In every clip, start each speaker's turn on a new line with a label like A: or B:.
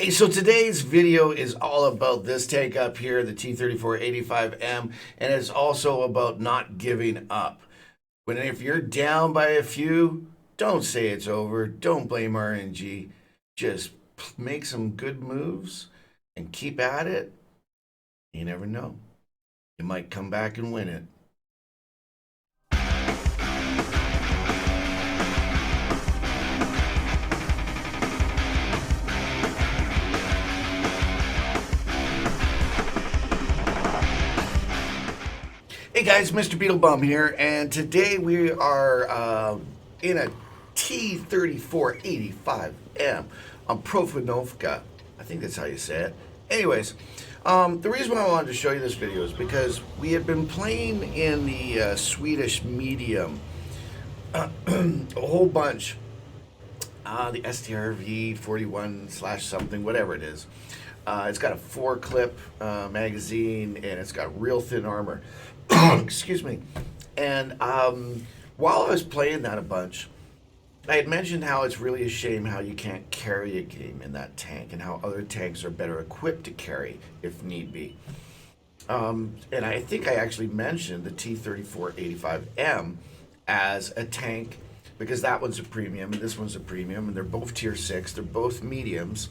A: Hey, so today's video is all about this tank up here, the T-34-85M, and it's also about not giving up. When if you're down by a few, don't say it's over. Don't blame RNG. Just make some good moves and keep at it. You never know. You might come back and win it. Hey guys, Mr.BeetleBum here, and today we are in a T-34-85M on Profinovka. I think that's how you say it. Anyways, the reason why I wanted to show you this video is because we had been playing in the Swedish medium a whole bunch. The STRV 41 slash something, whatever it is. It's got a 4-clip magazine, and it's got real thin armor. Excuse me. And while I was playing that a bunch, I had mentioned how it's really a shame how you can't carry a game in that tank and how other tanks are better equipped to carry if need be. And I think I actually mentioned the T-34-85M as a tank because that one's a premium and this one's a premium, and they're both tier 6, they're both mediums.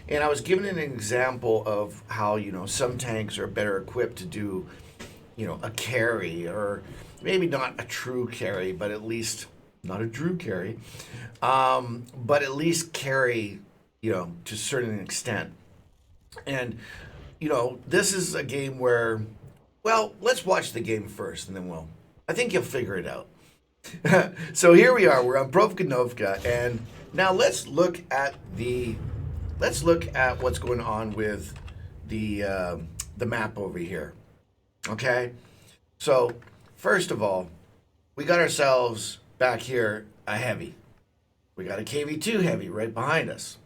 A: And I was giving an example of how, some tanks are better equipped to do a carry, or maybe not a true carry, but at least not a true carry, but at least carry, to a certain extent. And, this is a game where, well, let's watch the game first, and then I think you'll figure it out. So here we are, we're on Profinovka, and now let's look at what's going on with the map over here. Okay, so first of all, we got ourselves back here a heavy. We got a KV2 heavy right behind us.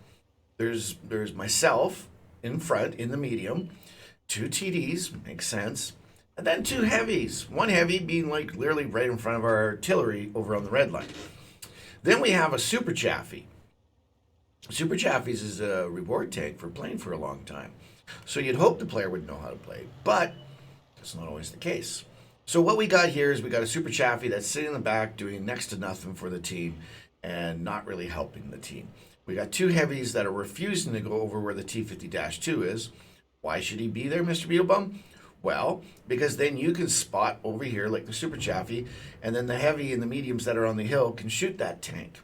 A: There's myself in front in the medium, 2 TDs, makes sense, and then 2 heavies. One heavy being like literally right in front of our artillery over on the red line. Then we have a Super Chaffee. Super Chaffies is a reward tank for playing for a long time. So you'd hope the player would know how to play, but that's not always the case. So what we got here is we got a Super Chaffee that's sitting in the back doing next to nothing for the team and not really helping the team. We got 2 heavies that are refusing to go over where the T-50-2 is. Why should he be there, Mr.BeetleBum? Well, because then you can spot over here like the Super Chaffee, and then the heavy and the mediums that are on the hill can shoot that tank.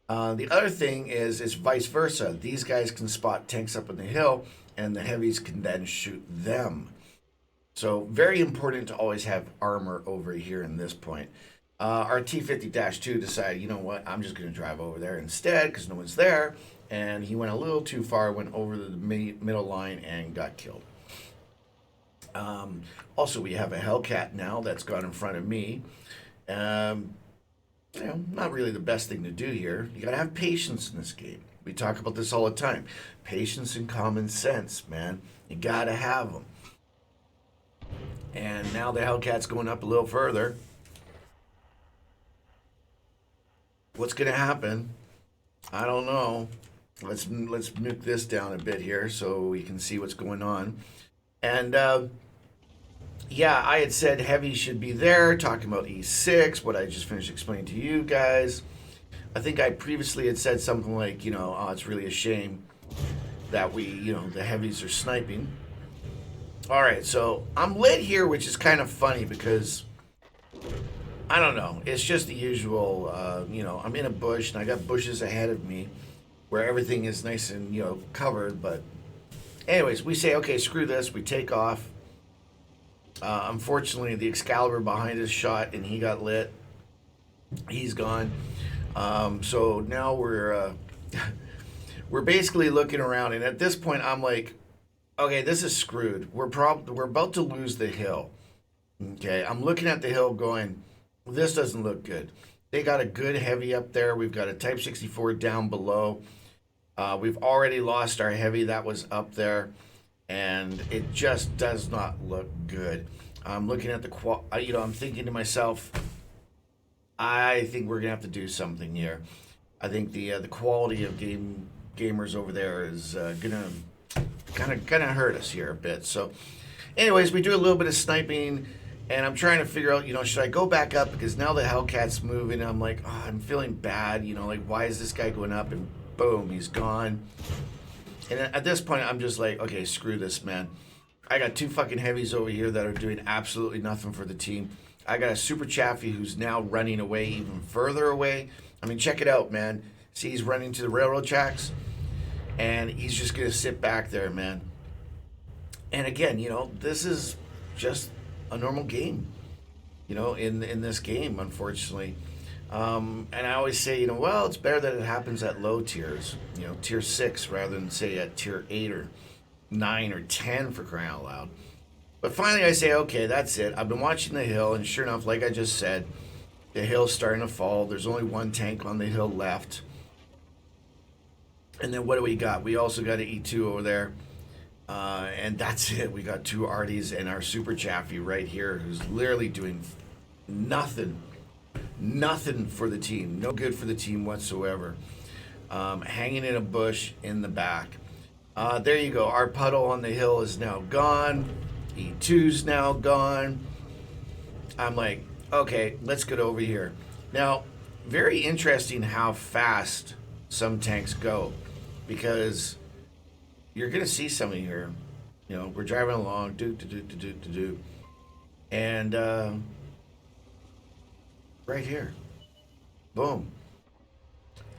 A: The other thing is vice versa. These guys can spot tanks up on the hill, and the heavies can then shoot them. So very important to always have armor over here in this point. Our T-50-2 decided, you know what, I'm just going to drive over there instead because no one's there. And he went a little too far, went over the middle line and got killed. Also, we have a Hellcat now that's gone in front of me. Not really the best thing to do here. You got to have patience in this game. We talk about this all the time. Patience and common sense, man. You got to have them. And now the Hellcat's going up a little further. What's going to happen? I don't know. Let's nuke this down a bit here so we can see what's going on. And yeah, I had said heavy should be there, talking about E6, what I just finished explaining to you guys. I think I previously had said something like, oh, it's really a shame that the heavies are sniping. All right, so I'm lit here, which is kind of funny because, I don't know, it's just the usual, I'm in a bush and I got bushes ahead of me where everything is nice and, covered. But anyways, we say, okay, screw this, we take off. Unfortunately, the Excalibur behind us shot and he got lit. He's gone. So now we're basically looking around, and at this point I'm like, okay, this is screwed. We're about to lose the hill. Okay, I'm looking at the hill going, this doesn't look good. They got a good heavy up there. We've got a Type 64 down below. We've already lost our heavy that was up there, and it just does not look good. I'm looking at I'm thinking to myself, I think we're gonna have to do something here. I think the quality of gamers over there is gonna kind of hurt us here a bit. So, anyways, we do a little bit of sniping, and I'm trying to figure out, should I go back up, because now the Hellcat's moving. I'm like, oh, I'm feeling bad. Like, why is this guy going up? And boom, he's gone. And at this point, I'm just like, okay, screw this, man. I got 2 fucking heavies over here that are doing absolutely nothing for the team. I got a Super Chaffee who's now running away even further away. I mean, check it out, man. See, he's running to the railroad tracks, and he's just going to sit back there, man. And again, this is just a normal game, in this game, unfortunately. And I always say, well, it's better that it happens at low tiers, tier 6 rather than say at tier 8 or 9 or 10, for crying out loud. But finally I say, okay, that's it. I've been watching the hill, and sure enough, like I just said, the hill's starting to fall. There's only 1 tank on the hill left. And then what do we got? We also got an E2 over there. And that's it. We got 2 Arties and our Super Chaffee right here, who's literally doing nothing for the team. No good for the team whatsoever. Hanging in a bush in the back. There you go. Our puddle on the hill is now gone. E2's now gone. I'm like, okay, let's get over here. Now, very interesting how fast some tanks go, because you're going to see somebody here. We're driving along, and right here, boom.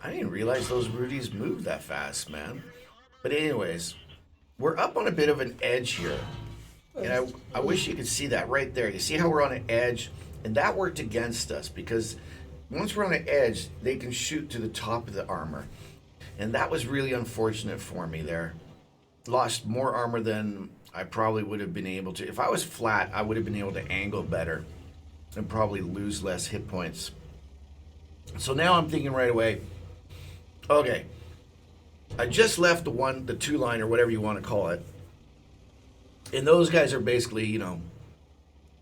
A: I didn't realize those Rudies moved that fast, man. But anyways, we're up on a bit of an edge here. And I wish you could see that right there. You see how we're on an edge? And that worked against us, because once we're on an edge, they can shoot to the top of the armor. And that was really unfortunate for me there. Lost more armor than I probably would have been able to. If I was flat, I would have been able to angle better and probably lose less hit points. So now I'm thinking right away, okay, I just left the 2 line, or whatever you want to call it. And those guys are basically, they're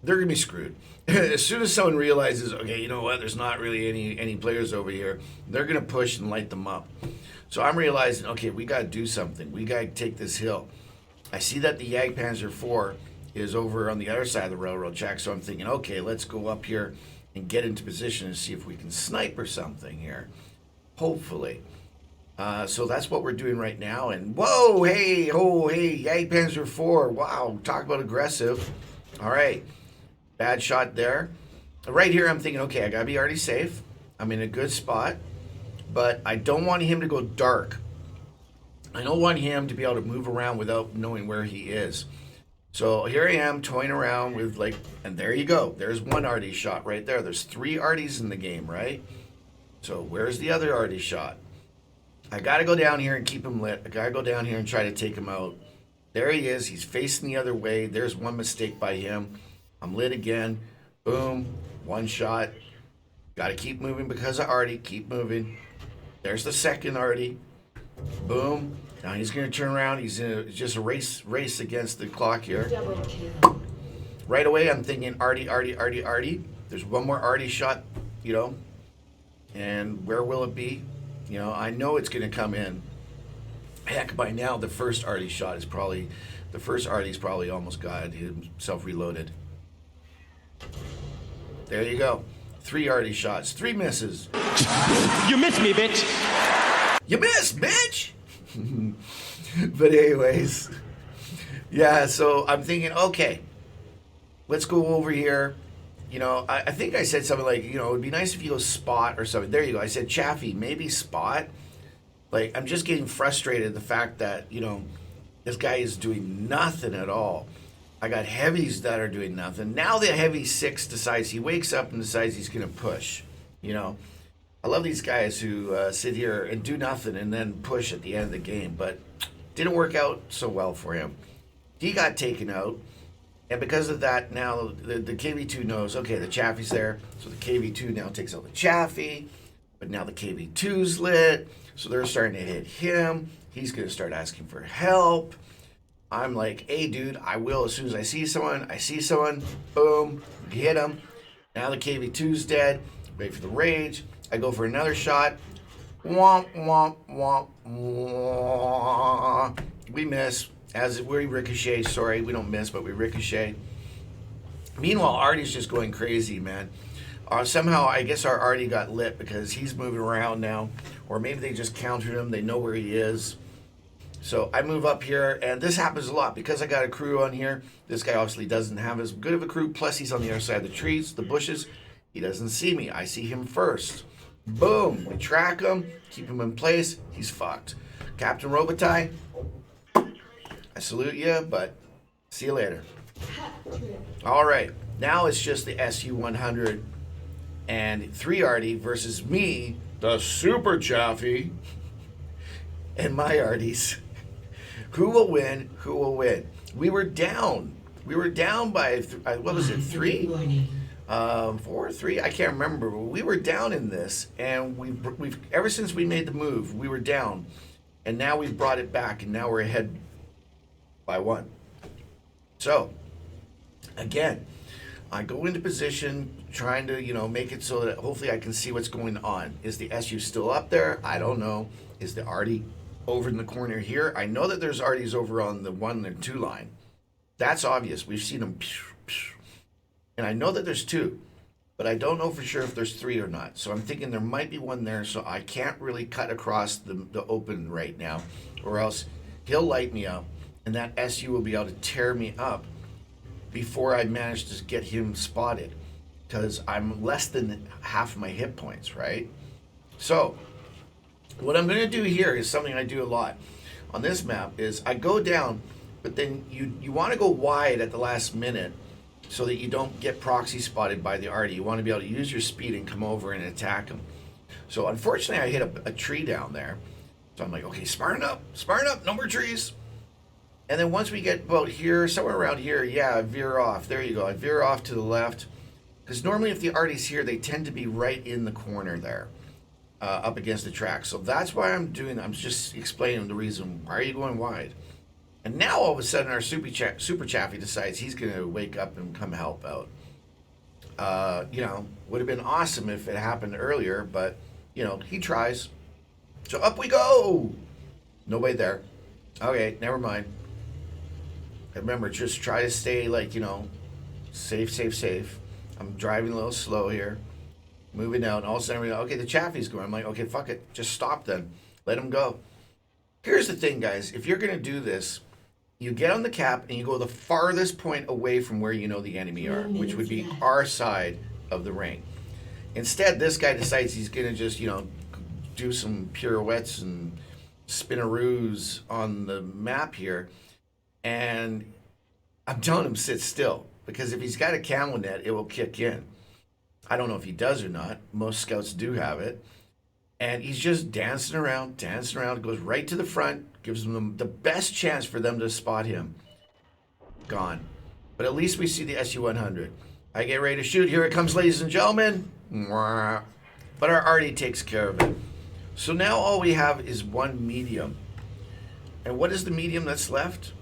A: going to be screwed. As soon as someone realizes, okay, you know what, there's not really any players over here, they're going to push and light them up. So I'm realizing, okay, we got to do something. We got to take this hill. I see that the Jagdpanzer IV is over on the other side of the railroad track, so I'm thinking, okay, let's go up here and get into position and see if we can snipe or something here. Hopefully. So that's what we're doing right now. And whoa, hey, Jagdpanzer IV. Wow, talk about aggressive. All right, bad shot there. Right here, I'm thinking, okay, I gotta be already safe. I'm in a good spot, but I don't want him to go dark. I don't want him to be able to move around without knowing where he is. So here I am toying around with and there you go. There's 1 Artie shot right there. There's 3 Arties in the game, right? So where's the other Artie shot? I got to go down here and keep him lit. I got to go down here and try to take him out. There he is. He's facing the other way. There's 1 mistake by him. I'm lit again. Boom. 1 shot. Got to keep moving because of Artie. Keep moving. There's the second Artie. Boom. Now he's going to turn around. He's just a race against the clock here. Right away, I'm thinking Artie. There's 1 more Artie shot, and where will it be? I know it's going to come in. Heck, by now, the first Artie's probably almost got himself reloaded. There you go. 3 Artie shots, 3 misses.
B: You missed me, bitch.
A: You missed, bitch. But anyways, yeah, so I'm thinking, okay, let's go over here. I think I said something like, it would be nice if you go spot or something. There you go. I said Chaffee, maybe spot. I'm just getting frustrated the fact that, this guy is doing nothing at all. I got heavies that are doing nothing. Now the heavy 6 decides, he wakes up and decides he's going to push. I love these guys who sit here and do nothing and then push at the end of the game, but didn't work out so well for him. He got taken out. And because of that, now the KV2 knows, okay, the Chaffee's there. So the KV2 now takes out the Chaffee. But now the KV2's lit. So they're starting to hit him. He's going to start asking for help. I'm like, hey, dude, I will as soon as I see someone. Boom. Hit him. Now the KV2's dead. Wait for the rage. I go for another shot. Womp, womp, womp, womp. We miss. As we ricochet. Sorry, we don't miss, but we ricochet. Meanwhile, Artie's just going crazy, man. Somehow, I guess our Artie got lit because he's moving around now. Or maybe they just countered him. They know where he is. So I move up here, and this happens a lot because I got a crew on here. This guy obviously doesn't have as good of a crew. Plus, he's on the other side of the trees, the bushes. He doesn't see me. I see him first. Boom. We track him, keep him in place. He's fucked. Captain Robitaille, I salute you, but see you later. All right. Now it's just the SU-100 and 3 Artie versus me, the Super Chaffee, and my Arties. Who will win? Who will win? We were down. We were down by, what was it, 3? 4, 3? I can't remember. But we were down in this, and we've ever since we made the move, we were down. And now we've brought it back, and now we're ahead by 1. So, again, I go into position trying to, make it so that hopefully I can see what's going on. Is the SU still up there? I don't know. Is the Artie over in the corner here? I know that there's Arties over on the 1 and 2 line. That's obvious. We've seen them. And I know that there's 2, but I don't know for sure if there's 3 or not. So I'm thinking there might be 1 there, so I can't really cut across the open right now, or else he'll light me up, and that SU will be able to tear me up before I manage to get him spotted, because I'm less than half my hit points, right? So what I'm going to do here is something I do a lot on this map is I go down, but then you want to go wide at the last minute so that you don't get proxy spotted by the Artie. You want to be able to use your speed and come over and attack him. So unfortunately I hit a tree down there. So I'm like, okay, smarten up, no more trees. And then once we get about here, somewhere around here, yeah, I veer off. There you go, I veer off to the left. Because normally if the Artie's here, they tend to be right in the corner there. Up against the track. So that's why I'm doing, I'm just explaining the reason. Why are you going wide? And now all of a sudden our Super Chaffee decides he's going to wake up and come help out. Would have been awesome if it happened earlier, but, he tries. So up we go. Nobody there. Okay, never mind. Remember, just try to stay safe. I'm driving a little slow here. Moving out, and all of a sudden we go, okay, the Chaffee's going. I'm like, okay, fuck it. Just stop then. Let him go. Here's the thing, guys. If you're going to do this, you get on the cap and you go the farthest point away from where you know the enemy are, which would be our side of the ring. Instead, this guy decides he's going to just, do some pirouettes and spinaroos on the map here. And I'm telling him sit still, because if he's got a camel net, it will kick in. I don't know if he does or not. Most scouts do have it. And he's just dancing around, goes right to the front, gives them the best chance for them to spot him. Gone. But at least we see the SU-100. I get ready to shoot. Here it comes, ladies and gentlemen. But our Artie takes care of it. So now all we have is 1 medium. And what is the medium that's left?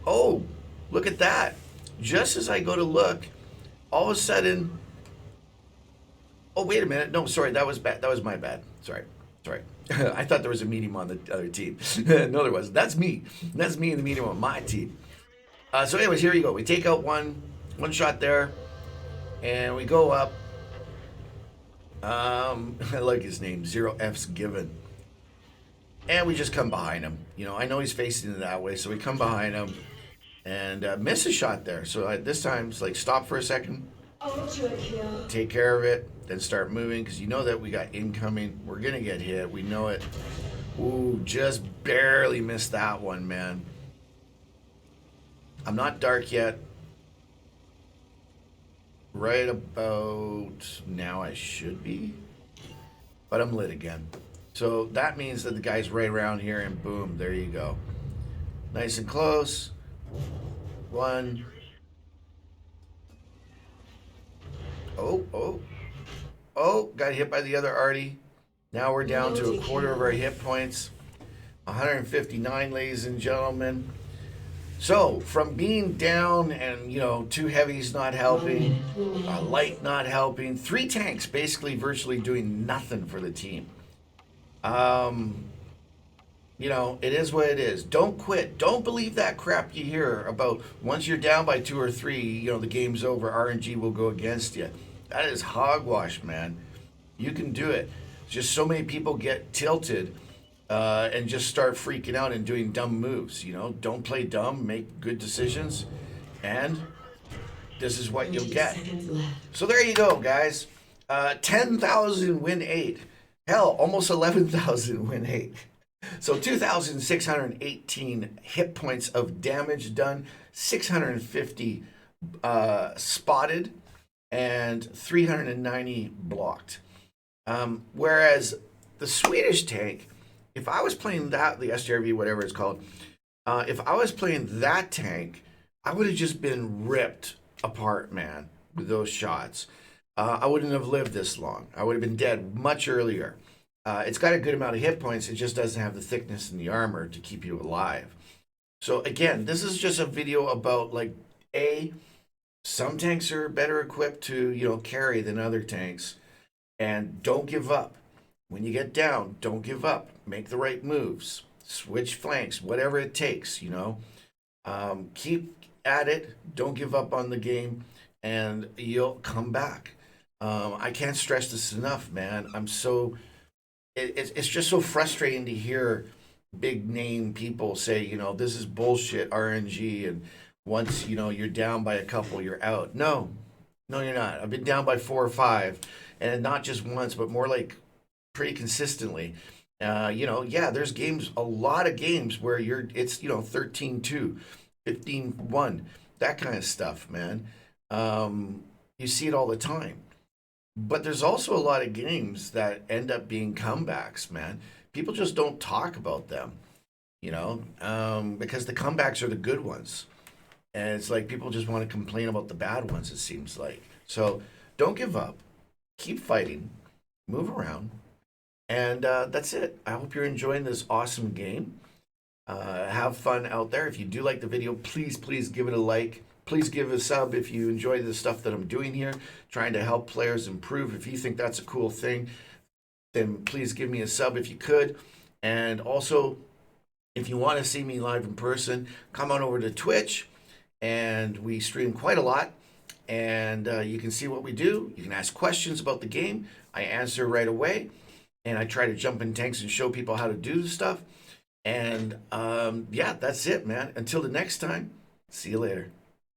A: Oh, look at that. Just as I go to look, all of a sudden... Oh, wait a minute. No, sorry, that was bad. That was my bad. Sorry. I thought there was a medium on the other team. No, there wasn't. That's me. That's me in the medium on my team. So anyways, here you go. We take out one shot there, and we go up. I like his name, 0 F's given. And we just come behind him. I know he's facing it that way, so we come behind him and miss a shot there. So this time, it's like stop for a second. Take care of it, then start moving, because you know that we got incoming. We're going to get hit. We know it. Ooh, just barely missed that one, man. I'm not dark yet. Right about now I should be. But I'm lit again. So that means that the guy's right around here, and boom, there you go. Nice and close. 1. Oh, got hit by the other Artie. Now we're down to a quarter of our hit points. 159, ladies and gentlemen. So, from being down and, 2 heavies not helping, a light not helping, 3 tanks basically virtually doing nothing for the team. Um, it is what it is. Don't quit. Don't believe that crap you hear about once you're down by 2 or 3, the game's over. RNG will go against you. That is hogwash, man. You can do it. Just so many people get tilted and just start freaking out and doing dumb moves. Don't play dumb. Make good decisions, and this is what you'll get. So there you go, guys. 10,000 win 8. Hell, almost 11,000 win 8. So 2,618 hit points of damage done, 650 spotted, and 390 blocked. Whereas the Swedish tank, if I was playing that, the SJRV, whatever it's called, if I was playing that tank, I would have just been ripped apart, man, with those shots. I wouldn't have lived this long. I would have been dead much earlier. It's got a good amount of hit points. It just doesn't have the thickness in the armor to keep you alive. So again, this is just a video about some tanks are better equipped to, carry than other tanks. And don't give up. When you get down, don't give up. Make the right moves. Switch flanks, whatever it takes, Keep at it. Don't give up on the game, and you'll come back. I can't stress this enough, man. It's just so frustrating to hear big name people say, this is bullshit RNG, and once you're down by a couple, you're out. No, you're not. I've been down by 4 or 5, and not just once, but more like pretty consistently. There's games, a lot of games where it's 13-2, 15-1, that kind of stuff, man. You see it all the time. But there's also a lot of games that end up being comebacks, man. People just don't talk about them, because the comebacks are the good ones. And it's like people just want to complain about the bad ones, it seems like. So don't give up. Keep fighting. Move around. And that's it. I hope you're enjoying this awesome game. Have fun out there. If you do like the video, please give it a like. Please give a sub if you enjoy the stuff that I'm doing here, trying to help players improve. If you think that's a cool thing, then please give me a sub if you could. And also, if you want to see me live in person, come on over to Twitch, and we stream quite a lot. And you can see what we do. You can ask questions about the game. I answer right away. And I try to jump in tanks and show people how to do the stuff. And that's it, man. Until the next time, see you later.